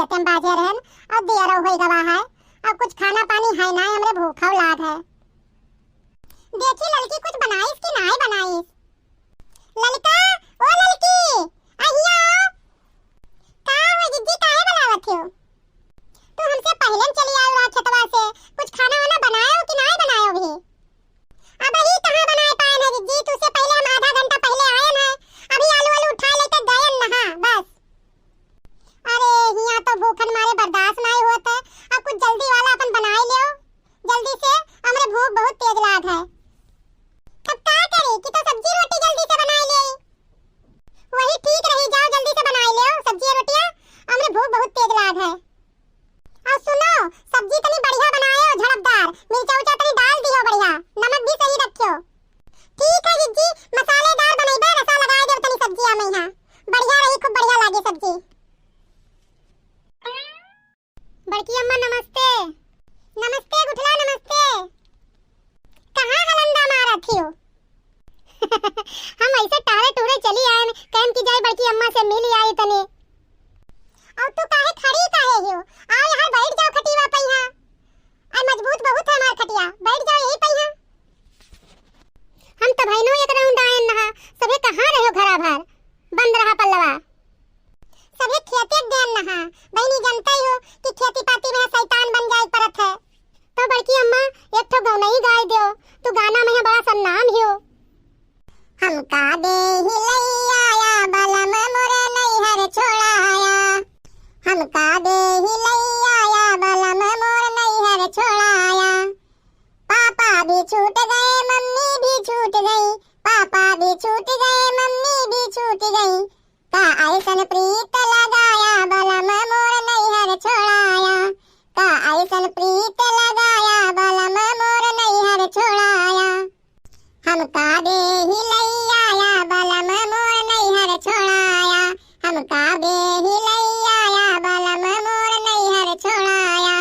खेते में बाजे रहन और दियरो होई गवा है और कुछ खाना पानी है ना, हमरे भूखा लाग है। देखी लड़की कुछ बनाईस कि नहीं बनाईस। ललिता, ओ लड़की, आहिया आओ। का हो जिज्जी, काहे बुलावत हो? तू हमसे पहले चली आई रहा खेतवा से, कुछ खाना वाना बनायो कि नहीं बनायो भी? अब ही कहां बनाए पाए ना जिज्जी, तुझसे पहले हम आधा घंटा पहले आए ना, अभी आलू वालू उठा लेते गए नहा बस। अरे हिया तो भूखन मारे बर्दाश्त नहीं होता, अब कुछ जल्दी वाला अपन बनाई लियो जल्दी से, हमरे भूख बहुत तेज लाग है। तब का करी कि तो सब्जी रोटी जल्दी से बनाई ले, वही ठीक रही, जाओ जल्दी से बनाई लियो सब्जी रोटियां, हमरे भूख बहुत तेज लाग है। और सुनो, सब्जी तनी बढ़िया बनायो, झड़पदार, मिर्चा उचा तनी डाल दियो बढ़िया, नमक भी सही रखियो। ठीक है जिज्जी, मसालेदार बनइबे, रसा लगाए देब तनी सब्जिया में यहां, बढ़िया रही, खूब बढ़िया लागे सब्जी। बड़की अम्मा नमस्ते। नमस्ते गुठला, नमस्ते। कहां हलंदा मारत हो? हम ऐसे टारे टूरे चली आए, कहन की जाए बड़की अम्मा से मिल आई तने। और तू काहे खड़ी काहे हो? आओ यहाँ बैठ जाओ खटिया पे, यहाँ आ मजबूत बहुत है हमार खटिया, बैठ जाओ यही पे यहाँ। हम तो भाईनो एक राउंड आए नहा, सबे कहां रहो घरा भर, बंद रहा पल्लवा, सबे खेते देन नहा। बहनी जानते हो कि खेती पाती में शैतान बन जाए परत है, तो बड़की अम्मा एक ठो गाना ही गाय दो, तू गाना में बड़ा सन्नाम हो। हमका दे हिलैया बलम मोरे नैहर छोड़ाया, हमका दे हिलैया बलम मोर नैहर छोड़ाया। पापा भी छूट गए, मम्मी भी छूट गई, पापा भी छूट गए, मम्मी भी छूट गई। का ऐसन प्रीत लगाया बलम मोर नैहर छोड़ाया, का ऐसन प्रीत लगाया बलम मोर नैहर छोड़ाया। हमका दे हिलैया बलम मोर नैहर छोड़ाया, हमका दे हिलैया बलम मोर नैहर छोड़ाया।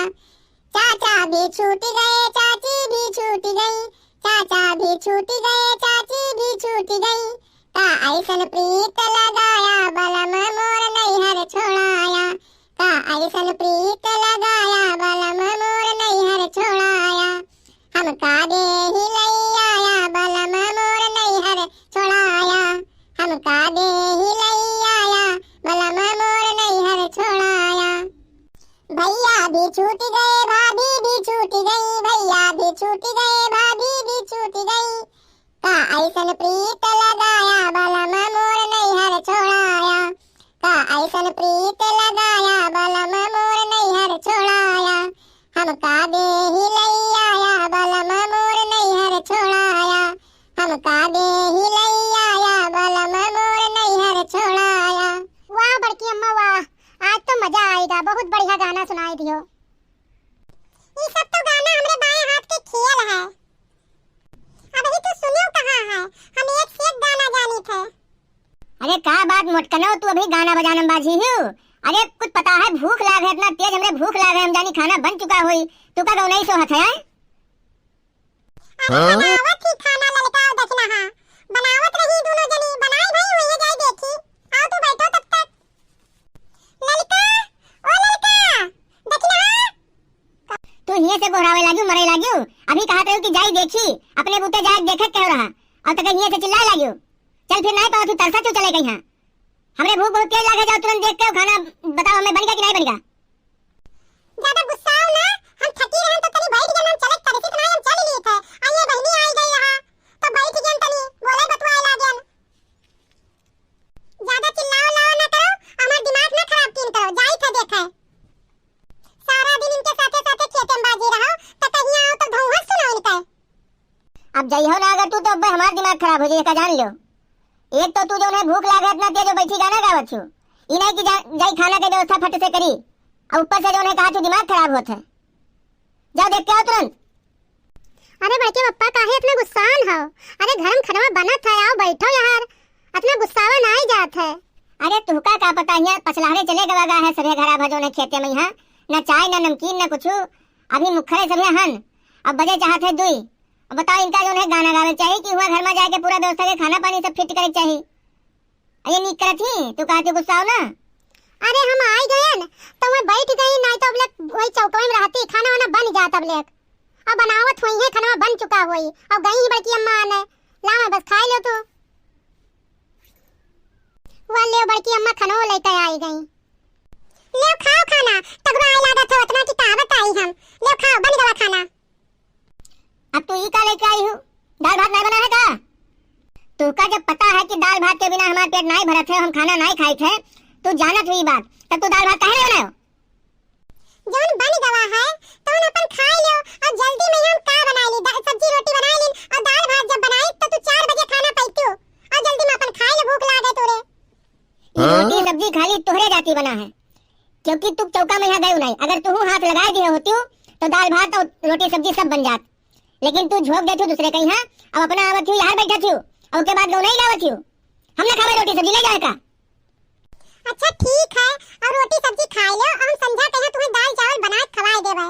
चाचा भी छूट गए, चाची भी छूट गई, चाचा भी छूट गए, चाची भी छूट गई। का ऐसन प्रीत लगाया बलम मोर नैहर छोड़ाया, का ऐसन प्रीत लगाया बलम मोर नैहर छोड़ाया। हमका दे हिलैया बलम मोर नैहर छोड़ाया, हमका दे हिलैया बलम मोर नैहर छोड़ाया। भैया भी छूट गए, भाभी भी छूट गई, भैया भी छूट गए, भाभी भी छूट गई। का ऐसन प्रीत लगाया बलम मोर नैहर छोड़ाया, का ऐसन प्रीत लगाया बलम मोर नैहर छोड़ाया। हमका दे हिलैया बलम मोर नैहर छोड़ाया, हमका दे हिलैया बलम मोर नैहर छोड़ाया। वाह बड़की अम्मा वाह, आज तो मजा आएगा, बहुत बढ़िया गाना सुनाई दियो। ये सब तो गाना हमरे बाएं हाथ के खेल है, अभी तो सुनियो कहाँ है, हम एक से एक गाना जानी थे। अरे का बात मोटकनो, तू अभी गाना बजाना बाजी हो? अरे कुछ पता है, भूख लाग है, इतना तेज हमरे भूख लाग है, हम जानी खाना बन चुका होई, तू का गौनई सो हथ है? अरे बनावत ही खाना ललका देखना हां, बनावत रही दोनों जनी, बनाई भाई होइए जाई देखी। आओ तू बैठो तब तक। ललका, ओ ललका, देखना हां। तू हिये से गोहरावे लागियो, मरे लागियो, अभी कहत रहो कि जाई देखी, अपने बुते जाए देखत कह रहा, अब तक हिये से चिल्लाए लागियो। चल फिर नहीं पाओ तू तरसा क्यों चले गई हां? हमरे भूख बहुत तेज लागे, जाओ तुरंत देख के खाना बताओ हमें बनेगा कि नहीं बनेगा। ज्यादा गुस्सा आओ ना, हम थकी रहन तो तनी बैठ गए, हम चलत तरसी तो नहीं, हम चल लिए थे। आइए बहनी आई गई यहां तो बैठ गए तनी, बोले बतवाए लागन। ज्यादा चिल्लाओ लाओ ना करो, हमार दिमाग ना खराब कीन करो, जाई थे देखे। सारा दिन इनके साथे साथे खेते में बाजी रहो, तो कहीं आओ तो धौंहस सुनो इनके। अब जइहो ना अगर तू तो अब हमार दिमाग खराब हो जाएगा, जान लो। एक तो तू जो है भूख लागे इतना तेज बैठी गाना गावत छु, ई नहीं कि जाई खाना के व्यवस्था फट से करी, और ऊपर से जो है कहा तू दिमाग खराब होत है। जा देख के आओ तुरंत। अरे बड़के पप्पा काहे इतना गुस्सान हो? अरे घर में खाना बनत है, आओ बैठो यार, इतना गुस्सावा नहीं जात है। अरे तुहका का पता है, पछलारे चले गवा है सभे घरा भजो ने खेते में यहां, ना चाय ना नमकीन ना कुछ, अभी मुखरे सभे हन, अब बजे चाहत है दुई। अब बताओ इनका जो है गाना गावे चाहिए कि हुआ घर में जाके पूरा व्यवस्था के खाना पानी सब फिट करे चाहिए। ये नहीं करत ही, तू कहते गुस्सा हो ना। अरे हम आ गए आयन तो मैं बैठ गई, नहीं तो अब वही चौका में रहती, खाना वाना बन जात अब लेक। अब बनावत हुई है, खाना बन चुका हुई, अब गई ही बड़की अम्मा आने, ला मैं बस खा लो तू। वाले बड़की अम्मा खाना लेकर आई गई। ले खाओ खाना, तगड़ा आई लागत है उतना की कहावत आई हम। ले खाओ, बन गया खाना। अब तू ये का लेके आई हो? दाल भात नहीं बना है का? तू का जब पता है कि दाल भात के बिना हमारा पेट नहीं भरत है, हम खाना नहीं खाई थे, तू जानत हुई बात, तब तू दाल भात काहे नहीं बनायो? जौन बन गवा है तो अपन खा लो, और जल्दी में हम का बनाई ली, सब्जी रोटी बनाई ली, और दाल भात जब बनाई तो तू 4 बजे खाना पैतू, और जल्दी में अपन खाई लो, भूख लागे तोरे। ये रोटी सब्जी खाली तोहरे जाती बना है, क्योंकि तू चौका में यहाँ गई नहीं। अगर तू हाथ लगाए दिए होती तो दाल भात और रोटी सब्जी सब बन जात, लेकिन तू झोंक देती दूसरे कहीं। हाँ, अब अपना आवत यार बैठा थी और उसके बाद नहीं लावत थी, हमने खावे रोटी सब्जी ले जाए का। अच्छा ठीक है, और रोटी सब्जी खाई लो, और हम समझा कहे तुम्हें दाल चावल बना के खवाए देवे।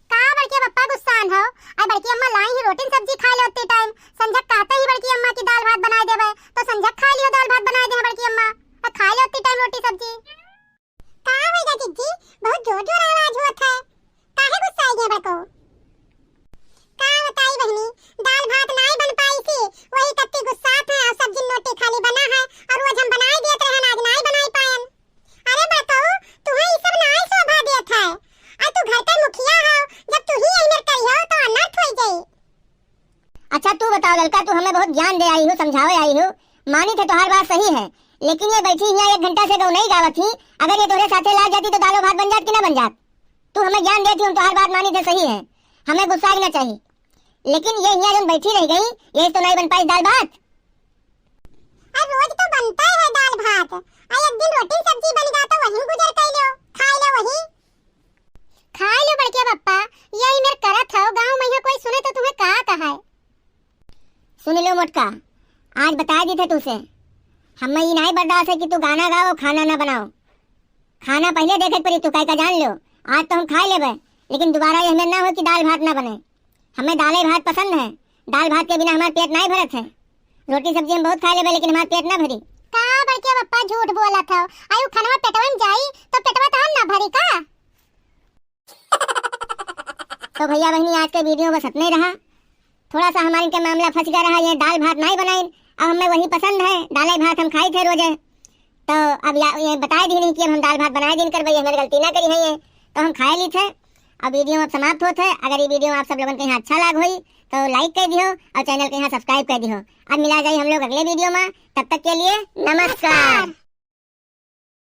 का बड़की पप्पा गुस्सान हो, और बड़की अम्मा लाई ही रोटी सब्जी खा लो उतने टाइम, संझक कहते ही बड़की अम्मा की दाल भात बना देवे, तो संझक खा लियो दाल भात बना दे बड़की अम्मा, और खा लो उतने टाइम रोटी सब्जी। का होएगा जीजी, बहुत जोर जोर आवाज होत है, काहे गुस्सा आई बड़को? का बताई बहनी, दाल भात नहीं बन पाई थी, वही कत्ती गुस्सात है, और सब्जी रोटी खाली बना है, और रोज हम बनाई देत रहन, आज नहीं बनाई पायन। अरे बताओ, तुम्हें ये सब नहीं शोभा देत है, और तू घर का मुखिया हो, जब तू ही अइनर करियो तो अनर्थ हो जाई। अच्छा तू बताओ लड़का, तू हमें बहुत ज्ञान दे आई हो, समझावे आई हो, मानी थे तुम्हारी बात सही है, लेकिन ये बैठी यहाँ 1 घंटा से गौ नहीं गावत थी, अगर ये तोरे साथे ला जाती तो दालो भात बन जात कि ना बन जात? तू हमें ज्ञान देती, हम तुम्हारी बात मानी थे सही है, हमें गुस्सा ना चाहिए, लेकिन ये यहाँ जब बैठी रह गई, ये तो नहीं बन पाई दाल भात। और रोज तो बनता है दाल भात, और एक दिन रोटी सब्जी बन गया तो वही गुजर कर लो, खा लो वही। खा लो बड़के पप्पा, यही मेरे करत हो, गांव में कोई सुने तो तुम्हें कहा है। सुन लो मोटका, आज बता दी थे तुझसे, हमें ये नहीं बर्दाश्त है कि तू गाना गाओ खाना ना बनाओ। खाना पहले देखे पड़ी, तू कह का जान लो, आज तो हम खा लेबे, लेकिन दोबारा ये हमें ना हो कि दाल भात ना बने। हमें दालें भात पसंद है, दाल भात के बिना हमारा पेट नहीं भरत है। रोटी सब्जी हम बहुत खा लेबे, लेकिन हमारा पेट ना भरी। का बड़के पप्पा झूठ बोला था, आयु खाना पेटवा में जाई तो पेटवा तो हम ना भरी का। तो भैया बहनी आज के वीडियो बस इतना ही रहा, थोड़ा सा हमारे के मामला फंस गया रहा, ये दाल भात नहीं बनाई, अब हमें वही पसंद है, दालें भात हम खाई थे रोजे, तो अब ये बताए दी नहीं कि अब हम दाल भात बनाए दिन कर भाई, हमारी गलती ना करी है ये, तो हम खाए ली थे। अब वीडियो अब समाप्त होता है, अगर ये वीडियो आप सब लोगों के यहाँ अच्छा लग हुई तो लाइक कर दियो, और चैनल के यहाँ सब्सक्राइब कर दियो। अब मिला जाए हम लोग अगले वीडियो में, तब तक के लिए नमस्कार।